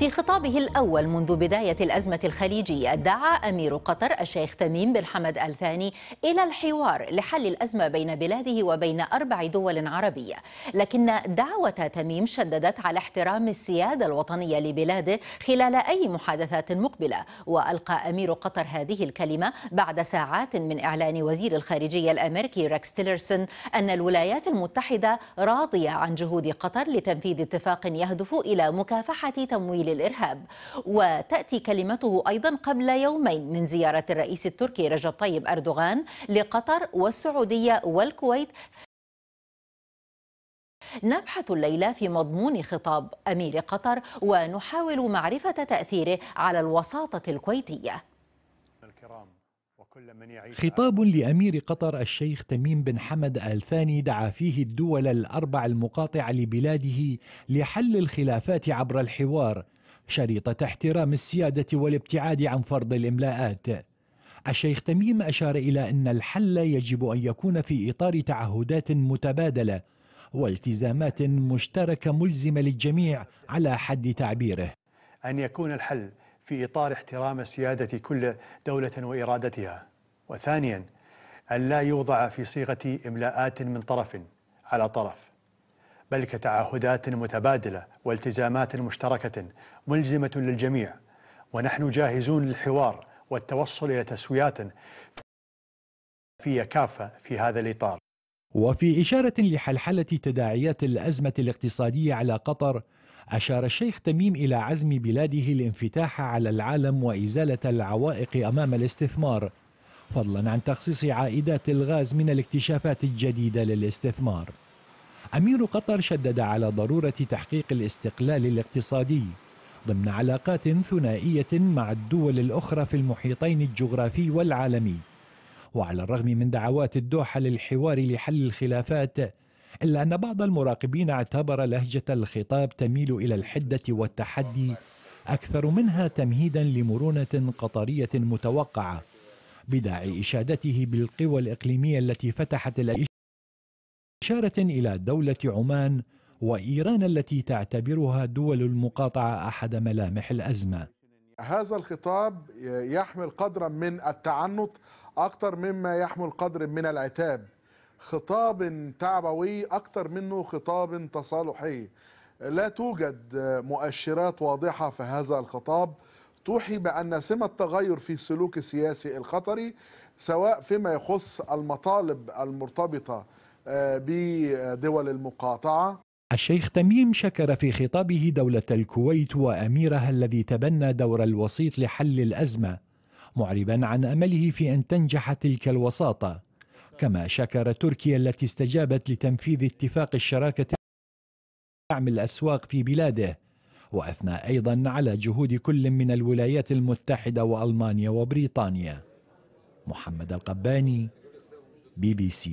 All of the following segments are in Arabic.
في خطابه الأول منذ بداية الأزمة الخليجية دعا أمير قطر الشيخ تميم بن حمد آل ثاني إلى الحوار لحل الأزمة بين بلاده وبين 4 دول عربية، لكن دعوة تميم شددت على احترام السيادة الوطنية لبلاده خلال أي محادثات مقبلة. وألقى أمير قطر هذه الكلمة بعد ساعات من إعلان وزير الخارجية الأمريكي ريكس تيلرسون أن الولايات المتحدة راضية عن جهود قطر لتنفيذ اتفاق يهدف إلى مكافحة تمويل الإرهاب. وتأتي كلمته أيضا قبل يومين من زيارة الرئيس التركي رجب طيب أردوغان لقطر والسعودية والكويت. نبحث الليلة في مضمون خطاب أمير قطر ونحاول معرفة تأثيره على الوساطة الكويتية. خطاب لأمير قطر الشيخ تميم بن حمد آل ثاني دعا فيه الدول ال4 المقاطعة لبلاده لحل الخلافات عبر الحوار شريطة احترام السيادة والابتعاد عن فرض الإملاءات. الشيخ تميم أشار إلى أن الحل يجب أن يكون في إطار تعهدات متبادلة والتزامات مشتركة ملزمة للجميع على حد تعبيره. أن يكون الحل في إطار احترام سيادة كل دولة وإرادتها، وثانيا أن لا يوضع في صيغة إملاءات من طرف على طرف، بل كتعهدات متبادلة والتزامات مشتركة ملزمة للجميع، ونحن جاهزون للحوار والتوصل إلى تسويات في كافة في هذا الإطار. وفي إشارة لحلحلة تداعيات الأزمة الاقتصادية على قطر، أشار الشيخ تميم إلى عزم بلاده الانفتاح على العالم وإزالة العوائق أمام الاستثمار، فضلا عن تخصيص عائدات الغاز من الاكتشافات الجديدة للاستثمار. أمير قطر شدد على ضرورة تحقيق الاستقلال الاقتصادي ضمن علاقات ثنائية مع الدول الأخرى في المحيطين الجغرافي والعالمي. وعلى الرغم من دعوات الدوحة للحوار لحل الخلافات، إلا أن بعض المراقبين اعتبر لهجة الخطاب تميل إلى الحدة والتحدي أكثر منها تمهيدا لمرونة قطرية متوقعة، بداعي إشادته بالقوى الإقليمية التي فتحت إشارة إلى دولة عمان وإيران التي تعتبرها دول المقاطعة أحد ملامح الأزمة. هذا الخطاب يحمل قدرا من التعنت أكثر مما يحمل قدر من العتاب، خطاب تعبوي أكثر منه خطاب تصالحي. لا توجد مؤشرات واضحة في هذا الخطاب توحي بأن سمة تغير في السلوك السياسي القطري، سواء فيما يخص المطالب المرتبطة بدول المقاطعة. الشيخ تميم شكر في خطابه دولة الكويت وأميرها الذي تبنى دور الوسيط لحل الأزمة، معربا عن أمله في أن تنجح تلك الوساطة. كما شكر تركيا التي استجابت لتنفيذ اتفاق الشراكة دعم الأسواق في بلاده، وأثنى أيضا على جهود كل من الولايات المتحدة وألمانيا وبريطانيا. محمد القباني، BBC.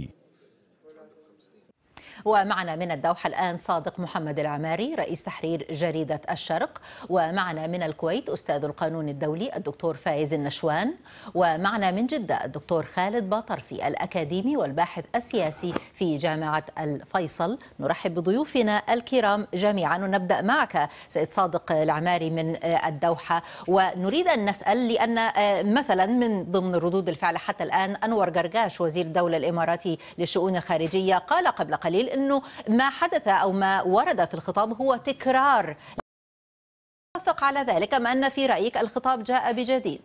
ومعنا من الدوحة الآن صادق محمد العماري رئيس تحرير جريدة الشرق، ومعنا من الكويت أستاذ القانون الدولي الدكتور فايز النشوان، ومعنا من جدة الدكتور خالد باطرفي الأكاديمي والباحث السياسي في جامعة الفيصل. نرحب بضيوفنا الكرام جميعا، ونبدأ معك سيد صادق العماري من الدوحة. ونريد أن نسأل، لأن مثلا من ضمن ردود الفعل حتى الآن أنور قرقاش وزير الدولة الإماراتي للشؤون الخارجية قال قبل قليل أنه ما حدث أو ما ورد في الخطاب هو تكرار. توافق على ذلك أم أن في رأيك الخطاب جاء بجديد؟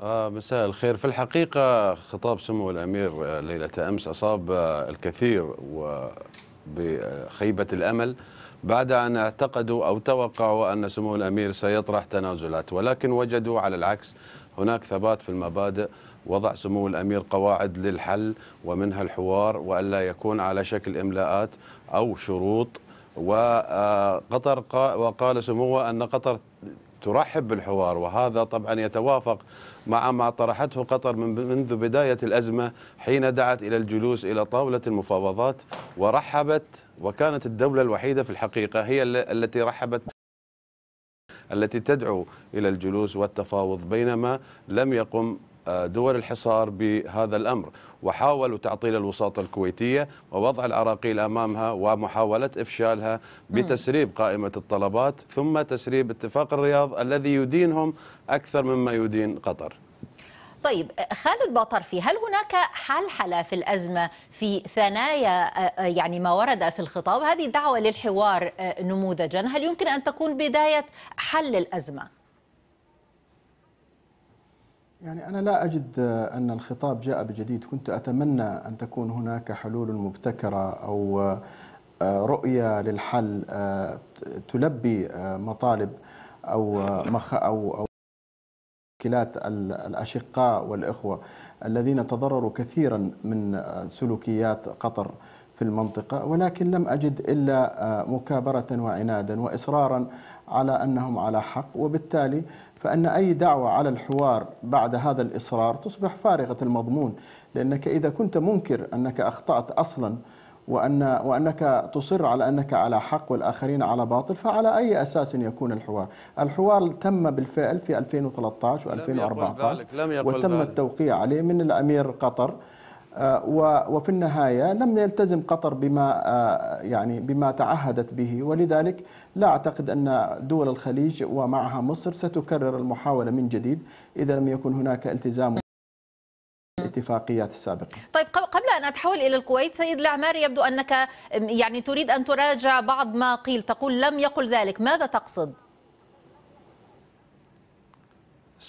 مساء الخير. في الحقيقة خطاب سمو الأمير ليلة أمس أصاب الكثير بخيبة الأمل بعد أن اعتقدوا أو توقعوا أن سمو الأمير سيطرح تنازلات، ولكن وجدوا على العكس هناك ثبات في المبادئ. وضع سمو الأمير قواعد للحل ومنها الحوار، وألا يكون على شكل إملاءات أو شروط. وقال سموه أن قطر ترحب بالحوار، وهذا طبعا يتوافق مع ما طرحته قطر منذ بداية الأزمة حين دعت إلى الجلوس إلى طاولة المفاوضات ورحبت، وكانت الدولة الوحيدة في الحقيقة هي التي رحبت، التي تدعو إلى الجلوس والتفاوض، بينما لم يقم دول الحصار بهذا الأمر، وحاولوا تعطيل الوساطة الكويتية ووضع العراقيل أمامها ومحاولة إفشالها بتسريب قائمة الطلبات ثم تسريب اتفاق الرياض الذي يدينهم أكثر مما يدين قطر. طيب خالد باطرفي، هل هناك حلحلة في الأزمة في ثنايا يعني ما ورد في الخطاب؟ هذه الدعوة للحوار نموذجا، هل يمكن أن تكون بداية حل الأزمة؟ يعني أنا لا أجد أن الخطاب جاء بجديد. كنت أتمنى أن تكون هناك حلول مبتكرة أو رؤية للحل تلبي مطالب أو مشكلات الأشقاء والإخوة الذين تضرروا كثيرا من سلوكيات قطر في المنطقة، ولكن لم أجد إلا مكابرة وعنادا وإصرارا على أنهم على حق، وبالتالي فإن أي دعوة على الحوار بعد هذا الإصرار تصبح فارغة المضمون، لأنك إذا كنت منكر أنك أخطأت أصلا وأنك تصر على أنك على حق والآخرين على باطل، فعلى أي أساس يكون الحوار؟ الحوار تم بالفعل في 2013 و2014 وتم التوقيع عليه من الأمير قطر، وفي النهاية لم يلتزم قطر بما تعهدت به، ولذلك لا أعتقد أن دول الخليج ومعها مصر ستكرر المحاولة من جديد إذا لم يكن هناك التزام الاتفاقيات السابقة. طيب قبل أن أتحول إلى الكويت، سيد العماري، يبدو أنك يعني تريد أن تراجع بعض ما قيل، تقول لم يقل ذلك، ماذا تقصد؟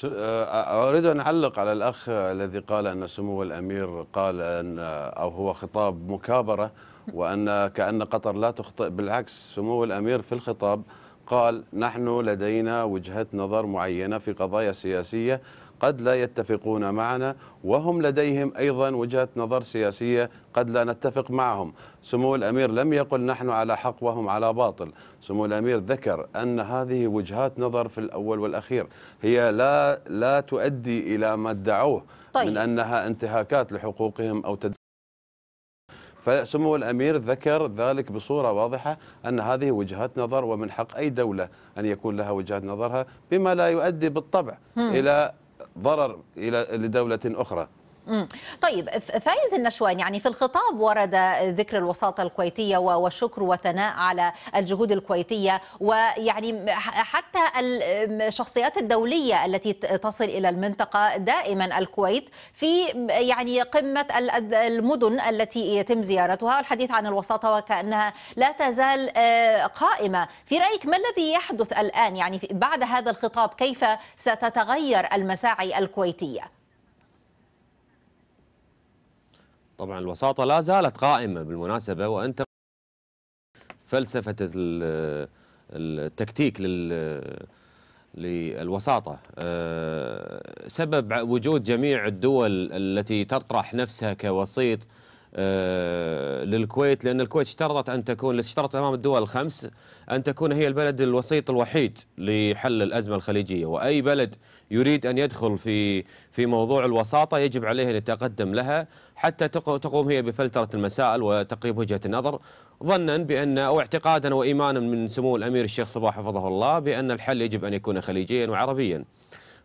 أريد أن أعلق على الأخ الذي قال أن سمو الأمير قال أن أو هو خطاب مكابرة وأن كأن قطر لا تخطئ. بالعكس، سمو الأمير في الخطاب قال نحن لدينا وجهة نظر معينة في قضايا سياسية قد لا يتفقون معنا، وهم لديهم أيضا وجهة نظر سياسية قد لا نتفق معهم. سمو الأمير لم يقل نحن على حق وهم على باطل. سمو الأمير ذكر أن هذه وجهات نظر في الأول والأخير، هي لا تؤدي إلى ما ادعوه من أنها انتهاكات لحقوقهم أو فسمو الأمير ذكر ذلك بصورة واضحة أن هذه وجهات نظر، ومن حق أي دولة أن يكون لها وجهات نظرها بما لا يؤدي بالطبع إلى ضرر لدولة أخرى. طيب فايز النشوان، يعني في الخطاب ورد ذكر الوساطة الكويتية والشكر والثناء على الجهود الكويتية، ويعني حتى الشخصيات الدولية التي تصل إلى المنطقة دائما الكويت في يعني قمة المدن التي يتم زيارتها، والحديث عن الوساطة وكأنها لا تزال قائمة. في رأيك ما الذي يحدث الآن يعني بعد هذا الخطاب؟ كيف ستتغير المساعي الكويتية؟ طبعا الوساطة لا زالت قائمة بالمناسبة، وأنت فلسفة التكتيك للوساطة سبب وجود جميع الدول التي تطرح نفسها كوسيط للكويت، لأن الكويت اشترطت أمام الدول الخمس أن تكون هي البلد الوسيط الوحيد لحل الأزمة الخليجية، وأي بلد يريد أن يدخل في موضوع الوساطة يجب عليه أن يتقدم لها حتى تقوم هي بفلترة المسائل وتقريب وجهة النظر، ظنا بأن أو اعتقادا وإيمانا من سمو الأمير الشيخ صباح حفظه الله بأن الحل يجب أن يكون خليجيا وعربيا.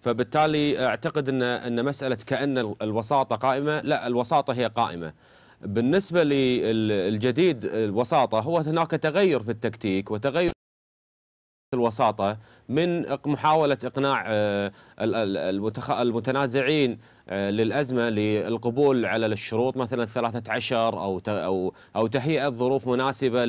فبالتالي أعتقد أن مسألة كأن الوساطة قائمة، لا، الوساطة هي قائمة. بالنسبة للجديد الوساطة، هو هناك تغير في التكتيك وتغير الوساطة من محاولة إقناع المتنازعين للأزمة للقبول على الشروط مثلا 13 أو تهيئة ظروف مناسبة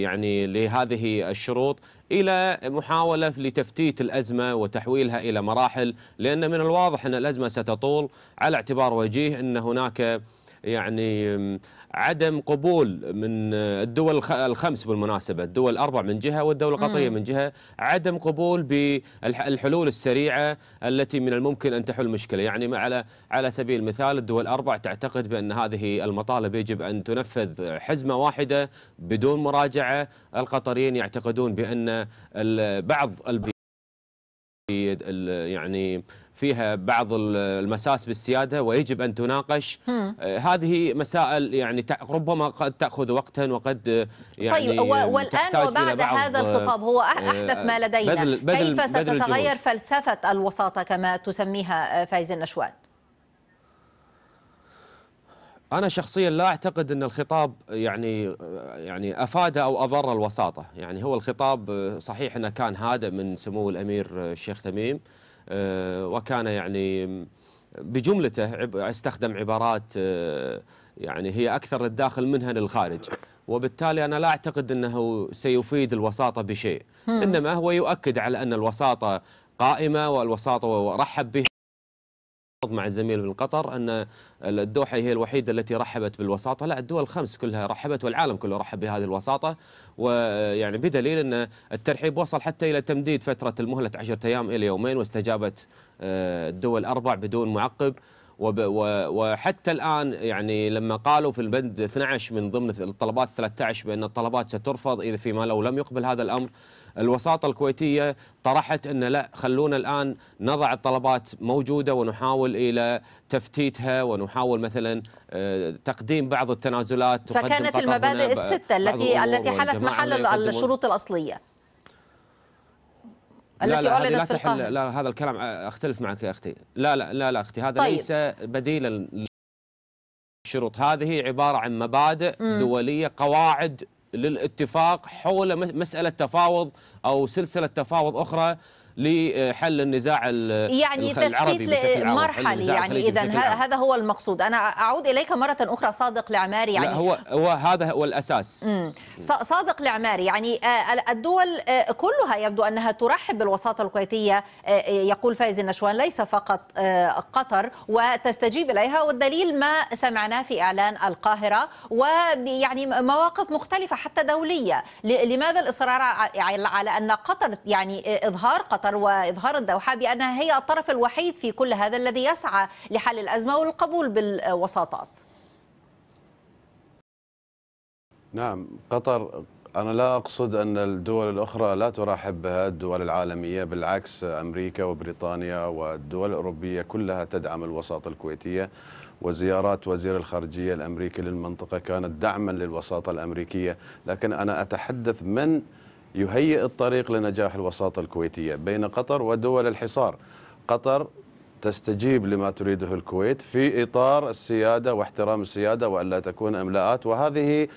يعني لهذه الشروط، إلى محاولة لتفتيت الأزمة وتحويلها إلى مراحل، لأن من الواضح أن الأزمة ستطول، على اعتبار وجيه أن هناك يعني عدم قبول من الدول الخمس بالمناسبة، الدول الأربع من جهة والدولة القطرية من جهة، عدم قبول بالحلول السريعة التي من الممكن أن تحل مشكلة. يعني على سبيل المثال الدول الأربع تعتقد بأن هذه المطالب يجب أن تنفذ حزمة واحدة بدون مراجعة، القطريين يعتقدون بأن بعض يعني فيها بعض المساس بالسيادة ويجب أن تناقش. هذه مسائل يعني ربما قد تأخذ وقتا وقد يعني طيب والآن وبعد هذا الخطاب هو أحدث ما لدينا، كيف ستتغير فلسفة الوساطة كما تسميها فايز النشوان؟ أنا شخصيا لا أعتقد أن الخطاب يعني أفاد أو أضر الوساطة. يعني هو الخطاب صحيح أنه كان هادئ من سمو الأمير الشيخ تميم، وكان يعني بجملته استخدم عبارات يعني هي أكثر للداخل منها للخارج، وبالتالي أنا لا أعتقد أنه سيفيد الوساطة بشيء، إنما هو يؤكد على أن الوساطة قائمة، والوساطة ورحب به مع الزميل من قطر أن الدوحة هي الوحيدة التي رحبت بالوساطة. لا، الدول الخمس كلها رحبت والعالم كله رحب بهذه الوساطة، ويعني بدليل أن الترحيب وصل حتى إلى تمديد فترة المهلة 10 أيام إلى يومين، واستجابت الدول 4 بدون معقب. وحتى الآن يعني لما قالوا في البند 12 من ضمن الطلبات 13 بأن الطلبات سترفض إذا فيما لو لم يقبل هذا الأمر، الوساطة الكويتية طرحت أن لا، خلونا الآن نضع الطلبات موجودة ونحاول إلى تفتيتها، ونحاول مثلا تقديم بعض التنازلات. فكانت المبادئ الستة التي حلت محل الشروط الأصلية التي أعلنت في القاهرة. لا، هذا الكلام أختلف معك يا أختي. لا أختي، هذا طيب. ليس بديلا للشروط. هذه عبارة عن مبادئ دولية، قواعد للاتفاق حول مسألة تفاوض أو سلسلة تفاوض أخرى لحل النزاع يعني العربي بشكل عام، مرحلي. يعني إذن هذا هو المقصود. أنا أعود إليك مرة أخرى صادق العماري. يعني لا، هو هذا هو الأساس. صادق العماري، يعني الدول كلها يبدو أنها ترحب بالوساطة الكويتية، يقول فايز النشوان ليس فقط قطر، وتستجيب إليها، والدليل ما سمعناه في إعلان القاهرة، ويعني مواقف مختلفة حتى دولية. لماذا الإصرار على أن قطر، يعني إظهار قطر وإظهار الدوحة بأنها هي الطرف الوحيد في كل هذا الذي يسعى لحل الأزمة والقبول بالوساطات؟ نعم، قطر أنا لا أقصد أن الدول الأخرى لا ترحب بها، الدول العالمية بالعكس، أمريكا وبريطانيا والدول الأوروبية كلها تدعم الوساطة الكويتية، وزيارات وزير الخارجية الأمريكي للمنطقة كانت دعما للوساطة الأمريكية. لكن أنا أتحدث من يهيئ الطريق لنجاح الوساطة الكويتية بين قطر ودول الحصار. قطر تستجيب لما تريده الكويت في إطار السيادة واحترام السيادة وألا تكون إملاءات، وهذه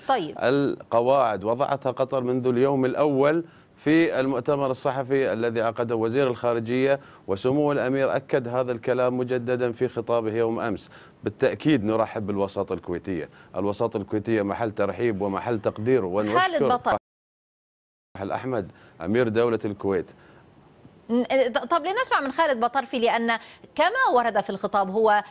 القواعد وضعتها قطر منذ اليوم الأول في المؤتمر الصحفي الذي عقده وزير الخارجية، وسمو الأمير أكد هذا الكلام مجددا في خطابه يوم أمس. بالتأكيد نرحب بالوساطة الكويتية، الوساطة الكويتية محل ترحيب ومحل تقدير، ونشكر أحمد أمير دولة الكويت. طب لنسمع من خالد بطرفي، لأن كما ورد في الخطاب هو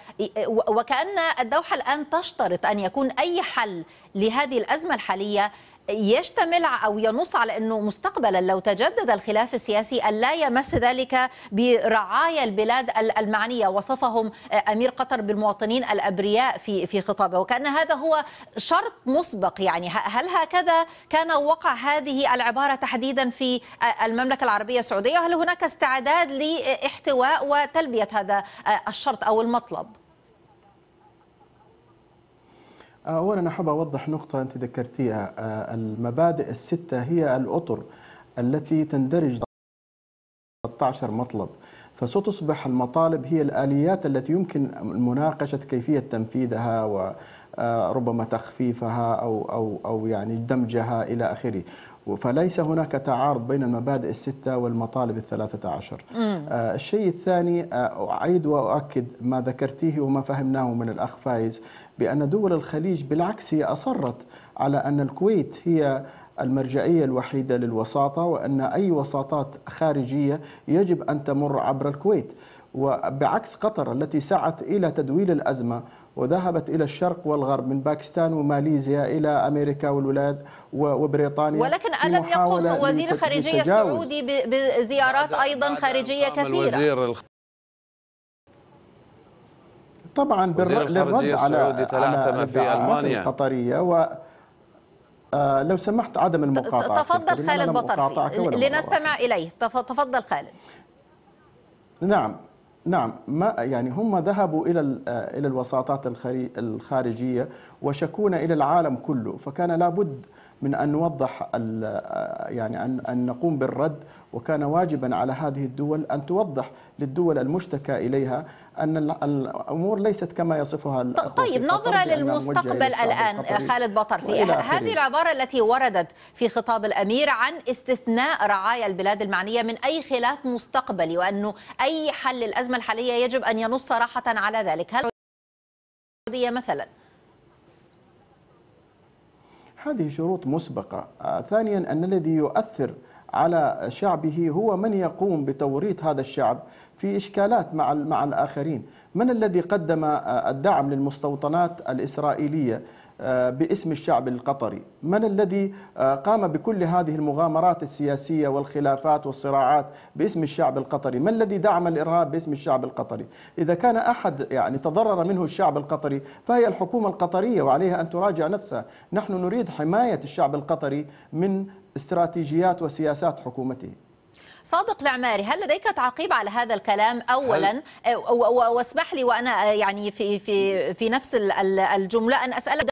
وكأن الدوحة الآن تشترط أن يكون أي حل لهذه الأزمة الحالية يشتمل أو ينص على أنه مستقبلا لو تجدد الخلاف السياسي ألا يمس ذلك برعايا البلاد المعنية. وصفهم أمير قطر بالمواطنين الأبرياء في خطابه، وكأن هذا هو شرط مسبق. يعني هل هكذا كان وقع هذه العبارة تحديدا في المملكة العربية السعودية؟ وهل هناك استعداد لاحتواء وتلبية هذا الشرط أو المطلب؟ أولا أحب أوضح نقطة أنت ذكرتيها، المبادئ الستة هي الأطر التي تندرج 13 مطلب، فستصبح المطالب هي الآليات التي يمكن مناقشة كيفية تنفيذها وربما تخفيفها أو يعني دمجها إلى آخره. فليس هناك تعارض بين المبادئ الستة والمطالب 13. الشيء الثاني، أعيد وأؤكد ما ذكرتيه وما فهمناه من الأخ فايز، بأن دول الخليج بالعكس هي أصرت على أن الكويت هي المرجعية الوحيدة للوساطة، وأن أي وساطات خارجية يجب أن تمر عبر الكويت، وبعكس قطر التي سعت إلى تدويل الأزمة وذهبت إلى الشرق والغرب من باكستان وماليزيا إلى أمريكا والولايات وبريطانيا. ولكن ألم يقم وزير الخارجية السعودي بزيارات أيضا خارجية كثيرة؟ طبعا للرد على الادعاءات القطرية. لو سمحت عدم المقاطعة. تفضل خالد بطرفي لنستمع إليه. تفضل خالد. نعم ما يعني هم ذهبوا إلى الوساطات الخارجية وشكونا إلى العالم كله، فكان لابد من أن نوضح يعني أن نقوم بالرد، وكان واجبا على هذه الدول أن توضح للدول المشتكى إليها أن الأمور ليست كما يصفها الأخوة. طيب نظرة للمستقبل الآن خالد بطر، في هذه العبارة التي وردت في خطاب الأمير عن استثناء رعايا البلاد المعنية من أي خلاف مستقبلي، وأنه أي حل الأزمة الحالية يجب أن ينص صراحة على ذلك، هل السعودية مثلا؟ هذه شروط مسبقة. ثانيا أن الذي يؤثر على شعبه هو من يقوم بتوريط هذا الشعب في إشكالات مع الآخرين. من الذي قدم الدعم للمستوطنات الإسرائيلية باسم الشعب القطري؟ من الذي قام بكل هذه المغامرات السياسية والخلافات والصراعات باسم الشعب القطري؟ من الذي دعم الإرهاب باسم الشعب القطري؟ إذا كان أحد يعني تضرر منه الشعب القطري فهي الحكومة القطرية، وعليها أن تراجع نفسها. نحن نريد حماية الشعب القطري من استراتيجيات وسياسات حكومته. صادق العماري، هل لديك تعقيب على هذا الكلام أولا؟ واسمح لي وأنا يعني في نفس الجملة أن أسألك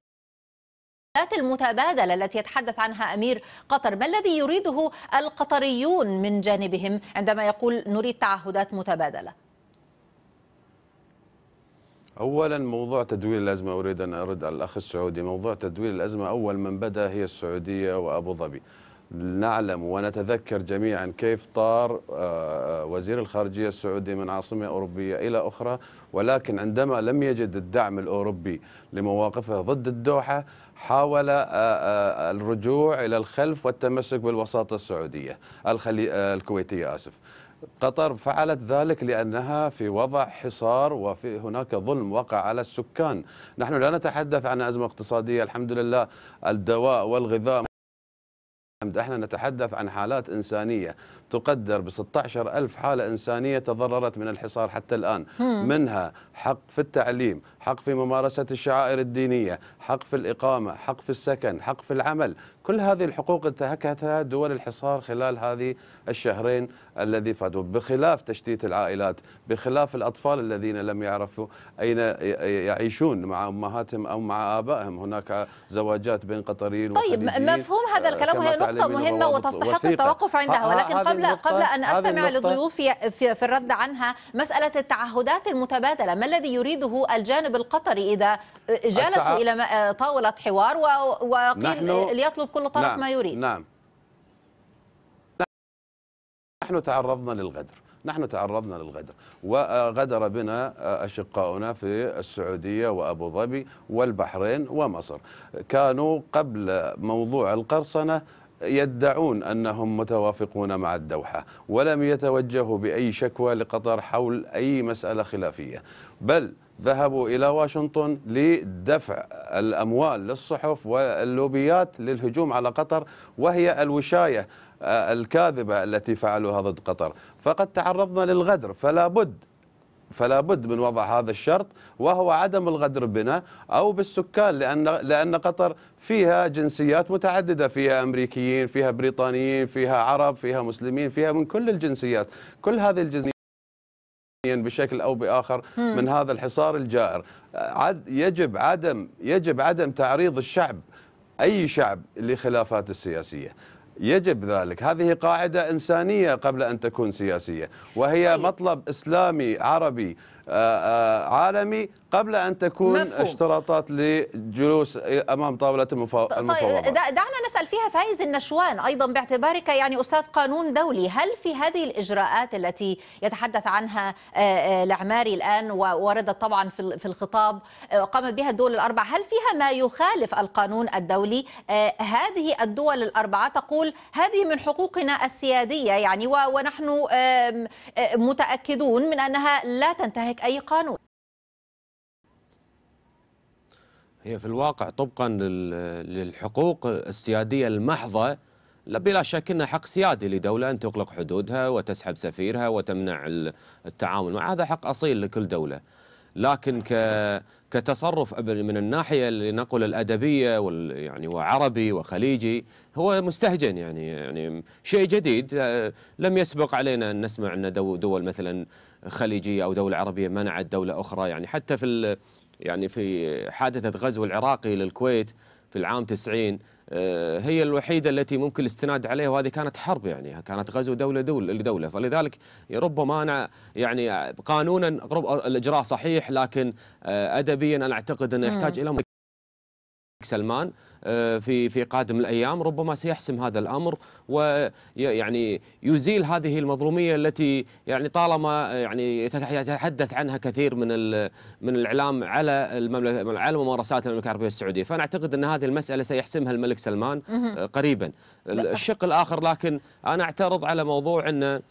المتبادلة التي يتحدث عنها أمير قطر، ما الذي يريده القطريون من جانبهم عندما يقول نريد تعهدات متبادلة؟ أولا موضوع تدوير الأزمة، أريد أن أرد على الأخ السعودي. موضوع تدوير الأزمة أول من بدأ هي السعودية وأبو ظبي. نعلم ونتذكر جميعا كيف طار وزير الخارجية السعودي من عاصمة أوروبية إلى أخرى، ولكن عندما لم يجد الدعم الأوروبي لمواقفه ضد الدوحة حاول الرجوع إلى الخلف والتمسك بالوساطة السعودية الكويتية قطر فعلت ذلك لأنها في وضع حصار وفي هناك ظلم وقع على السكان. نحن لا نتحدث عن أزمة اقتصادية، الحمد لله الدواء والغذاء. احنا نتحدث عن حالات إنسانية تقدر ب16,000 حالة إنسانية تضررت من الحصار حتى الآن، منها حق في التعليم، حق في ممارسة الشعائر الدينية، حق في الإقامة، حق في السكن، حق في العمل. كل هذه الحقوق انتهكتها دول الحصار خلال هذه الشهرين الذي فاتوا، بخلاف تشتيت العائلات، بخلاف الأطفال الذين لم يعرفوا أين يعيشون مع أمهاتهم أو مع آبائهم. هناك زواجات بين قطريين وخليجيين. طيب مفهوم هذا الكلام، وهي نقطة مهمة وتستحق التوقف عندها، ولكن قبل أن أستمع لضيوفي في الرد عنها، مسألة التعهدات المتبادلة، ما الذي يريده الجانب القطري إذا جلسوا إلى طاولة حوار وقيل ليطلب كل طرف ما يريد؟ نعم، نحن تعرضنا للغدر وغدر بنا أشقاؤنا في السعودية وأبو ظبي والبحرين ومصر. كانوا قبل موضوع القرصنة يدعون أنهم متوافقون مع الدوحة، ولم يتوجهوا بأي شكوى لقطر حول أي مسألة خلافية، بل ذهبوا إلى واشنطن لدفع الأموال للصحف واللوبيات للهجوم على قطر، وهي الوشاية الكاذبة التي فعلوها ضد قطر. فقد تعرضنا للغدر، فلا بد من وضع هذا الشرط، وهو عدم الغدر بنا أو بالسكان، لأن قطر فيها جنسيات متعددة، فيها أمريكيين، فيها بريطانيين، فيها عرب، فيها مسلمين، فيها من كل الجنسيات. كل هذه الجنسيات بشكل أو بآخر من هذا الحصار الجائر. يجب عدم تعريض الشعب، أي شعب، لخلافات السياسية، يجب ذلك. هذه قاعدة إنسانية قبل أن تكون سياسية، وهي مطلب إسلامي عربي عالمي قبل أن تكون اشتراطات لجلوس أمام طاولة المفاوضات. طيب دعنا نسأل فيها فايز النشوان أيضا، باعتبارك يعني أستاذ قانون دولي، هل في هذه الإجراءات التي يتحدث عنها العماري الآن ووردت طبعا في الخطاب قامت بها الدول الأربع، هل فيها ما يخالف القانون الدولي؟ هذه الدول الأربعة تقول هذه من حقوقنا السيادية يعني، ونحن متأكدون من أنها لا تنتهك أي قانون. هي في الواقع طبقا للحقوق السيادية المحضة بلا شك أنها حق سيادي لدولة أن تغلق حدودها وتسحب سفيرها وتمنع التعامل مع، هذا حق أصيل لكل دولة. لكن كتصرف من الناحية اللي نقول الأدبية يعني وعربي وخليجي هو مستهجن، يعني شيء جديد لم يسبق علينا أن نسمع أن دول مثلا خليجية أو دولة عربية منعت دولة أخرى. يعني حتى في حادثة غزو العراقي للكويت في العام 90 هي الوحيدة التي ممكن الاستناد عليها، وهذه كانت حرب، يعني كانت غزو دولة لدولة. فلذلك ربما أنا يعني قانونا الإجراء صحيح، لكن أدبيا أنا أعتقد أنه يحتاج إلى سلمان في قادم الأيام ربما سيحسم هذا الأمر، ويعني يزيل هذه المظلومية التي يعني طالما يعني يتحدث عنها كثير من الإعلام على على ممارسات المملكة العربية السعودية. فأنا أعتقد أن هذه المسألة سيحسمها الملك سلمان قريبا. الشق الآخر لكن أنا أعترض على موضوع أن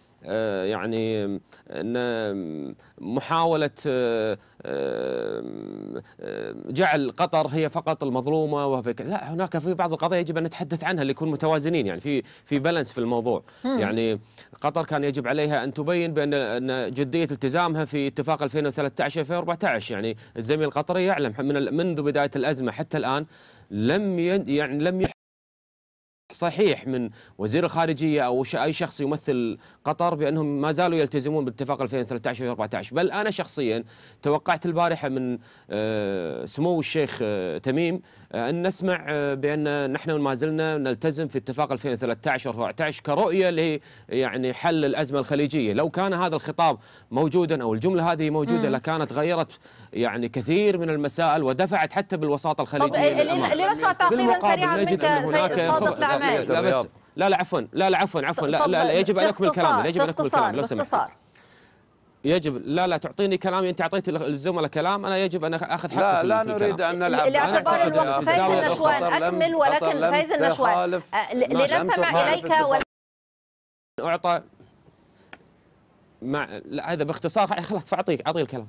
يعني أن محاولة جعل قطر هي فقط المظلومة لا، هناك في بعض القضايا يجب أن نتحدث عنها لنكون متوازنين، يعني في بالانس في الموضوع. يعني قطر كان يجب عليها أن تبين بأن جدية التزامها في اتفاق 2013-2014. يعني الزميل القطري يعلم منذ بداية الأزمة حتى الآن لم صحيح من وزير الخارجية أو أي شخص يمثل قطر بأنهم ما زالوا يلتزمون باتفاق 2013-2014. بل أنا شخصيا توقعت البارحة من سمو الشيخ تميم أن نسمع بأن نحن ما زلنا نلتزم في اتفاق 2013-2014 كرؤية يعني حل الأزمة الخليجية. لو كان هذا الخطاب موجودا أو الجملة هذه موجودة لكانت غيرت يعني كثير من المسائل ودفعت حتى بالوساطة الخليجية للأمام. لنسمع تعقيبا سريعا منك سيد صادق العماري. لا بس لا عفوا لا يجب ان اكمل كلامي، يجب ان اكمل كلامي لو سمحت. يجب لا تعطيني كلامي، انت اعطيت الزملاء كلام، انا يجب ان اخذ حقي لا نريد ان نلعب لاعتبار الوقت. فايز النشوان اكمل، ولكن فايز النشوان لنستمع اليك اعطى لا هذا باختصار خلاص اعطيه الكلام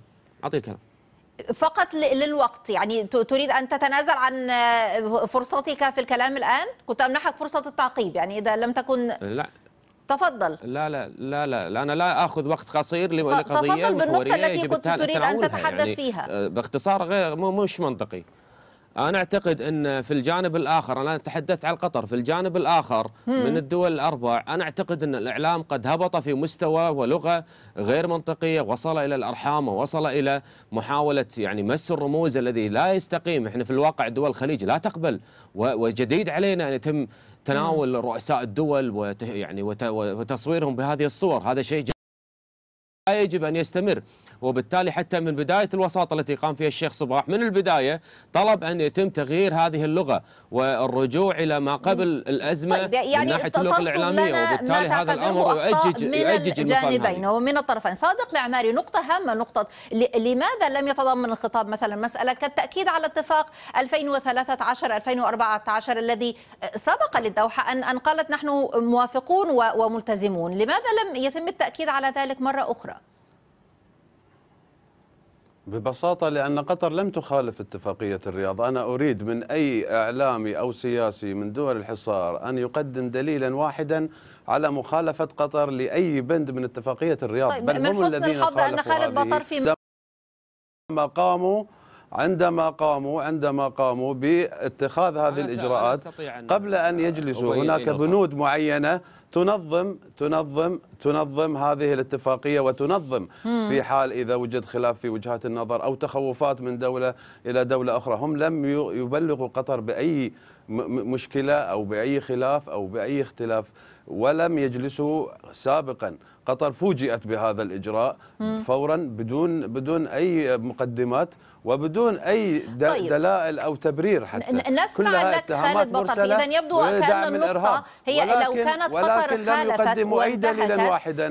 فقط للوقت. يعني تريد أن تتنازل عن فرصتك في الكلام الآن؟ كنت أمنحك فرصة التعقيب، يعني إذا لم تكن لا تفضل. لا أنا لا أخذ وقت قصير لقضية تفضل بالنقطة التي كنت تريد أن تتحدث يعني فيها باختصار غير مش منطقي. أنا أعتقد أن في الجانب الآخر، أنا تحدثت عن قطر، في الجانب الآخر من الدول الأربع أنا أعتقد أن الإعلام قد هبط في مستوى ولغة غير منطقية، وصل إلى الأرحام ووصل إلى محاولة يعني مس الرموز الذي لا يستقيم. إحنا في الواقع دول الخليج لا تقبل، وجديد علينا أن يتم تناول رؤساء الدول وتصويرهم بهذه الصور. هذا شيء لا يجب أن يستمر. وبالتالي حتى من بداية الوساطة التي قام فيها الشيخ صباح من البداية طلب أن يتم تغيير هذه اللغة والرجوع إلى ما قبل الأزمة. طيب يعني من ناحية اللغة الإعلامية، وبالتالي هذا الأمر يؤجج الجانبين ومن الطرفين. صادق العماري، نقطة هامة، نقطة لماذا لم يتضمن الخطاب مثلا مسألة كالتأكيد على اتفاق 2013-2014 الذي سبق للدوحة أن قالت نحن موافقون وملتزمون؟ لماذا لم يتم التأكيد على ذلك مرة أخرى؟ ببساطة لأن قطر لم تخالف اتفاقية الرياض. أنا أريد من أي إعلامي أو سياسي من دول الحصار أن يقدم دليلا واحدا على مخالفة قطر لأي بند من اتفاقية الرياض. طيب بل هم الذين الحظ أن خالد بطرفي عندما قاموا باتخاذ هذه الإجراءات قبل أن يجلسوا هناك بنود معينة تنظم هذه الاتفاقية وتنظم في حال إذا وجد خلاف في وجهات النظر أو تخوفات من دولة إلى دولة أخرى. هم لم يبلغوا قطر بأي مشكلة أو بأي خلاف أو بأي اختلاف، ولم يجلسوا سابقا. قطر فوجئت بهذا الإجراء فورا بدون أي مقدمات وبدون أي دلائل أو تبرير حتى. نسمع لك خالد بطرفي. إذا يبدو كأن النقطة هي لو كانت قطر لم يقدموا أي دليلا واحدا،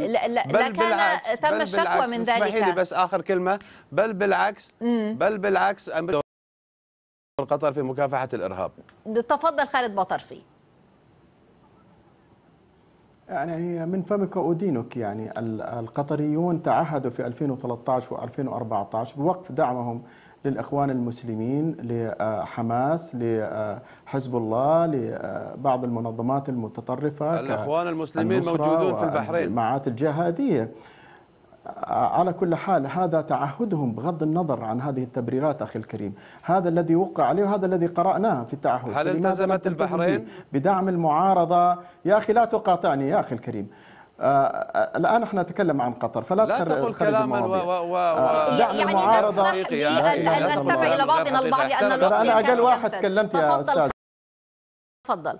بل بالعكس تم الشكوى من ذلك. اسمحي لي بس آخر كلمة. بل بالعكس أمر قطر في مكافحة الإرهاب. تفضل خالد بطرفي. يعني من فمك أدينك، يعني القطريون تعهدوا في 2013 و2014 بوقف دعمهم للإخوان المسلمين، لحماس، لحزب الله، لبعض المنظمات المتطرفة. الإخوان المسلمين موجودون في البحرين، الجماعات الجهادية. على كل حال هذا تعهدهم بغض النظر عن هذه التبريرات أخي الكريم، هذا الذي يوقع عليه وهذا الذي قرأناه في التعهد. هل التزمت البحرين بدعم المعارضة؟ يا أخي لا تقاطعني يا أخي الكريم. الآن احنا نتكلم عن قطر فلا لا تقل كلاما دعم المعارضة. أن نستمع إلى بعضنا البعض أن الوقت أنا أقل واحد تكلمت يا أستاذ. تفضل.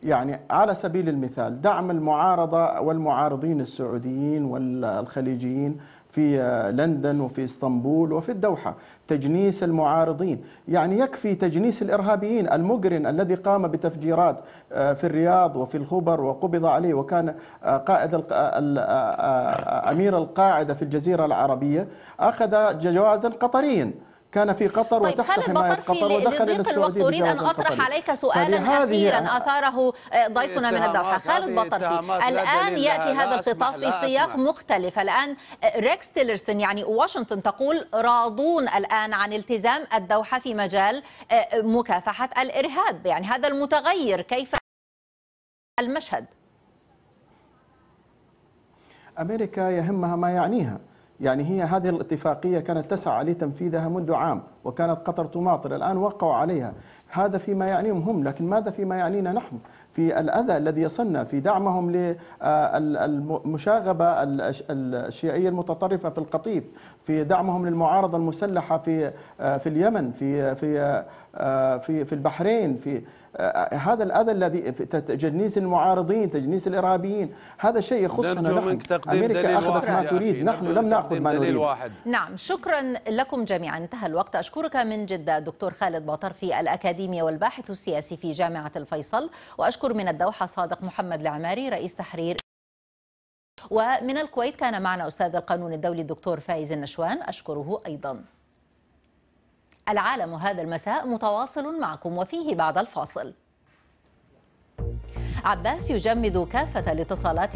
يعني على سبيل المثال دعم المعارضة والمعارضين السعوديين والخليجيين في لندن وفي اسطنبول وفي الدوحة، تجنيس المعارضين، يعني يكفي تجنيس الإرهابيين. المجرم الذي قام بتفجيرات في الرياض وفي الخبر وقبض عليه وكان قائد أمير القاعدة في الجزيرة العربية أخذ جوازا قطريا، كان في قطر وتحت حماية قطر ودخل إلى السعودية. أريد أن أطرح عليك سؤالا أخيرا أثاره ضيفنا من الدوحة خالد بطرفي. الآن يأتي هذا الخطاب في سياق مختلف. الآن ريكس تيلرسون يعني واشنطن تقول راضون الآن عن التزام الدوحة في مجال مكافحة الإرهاب، يعني هذا المتغير كيف المشهد؟ أمريكا يهمها ما يعنيها، يعني هي هذه الاتفاقية كانت تسعى لتنفيذها منذ عام وكانت قطر تماطل، الآن وقعوا عليها. هذا فيما يعنيهم هم، لكن ماذا فيما يعنينا نحن؟ في الأذى الذي يصلنا، في دعمهم للمشاغبة الشيعية المتطرفة في القطيف، في دعمهم للمعارضة المسلحة في اليمن، في البحرين، في هذا الأذى الذي تجنيس المعارضين، تجنيس الإرهابيين، هذا شيء يخصنا نحن. أمريكا أخذت ما تريد، نحن لم نأخذ ما نريد. نعم، شكرا لكم جميعا. انتهى الوقت. أشكرك من جدة الدكتور خالد بطرفي الأكاديمي والباحث السياسي في جامعة الفيصل، وأشكر من الدوحة صادق محمد العماري رئيس تحرير، ومن الكويت كان معنا أستاذ القانون الدولي الدكتور فايز النشوان، أشكره أيضا. العالم هذا المساء متواصل معكم وفيه بعد الفاصل. عباس يجمد كافة الاتصالات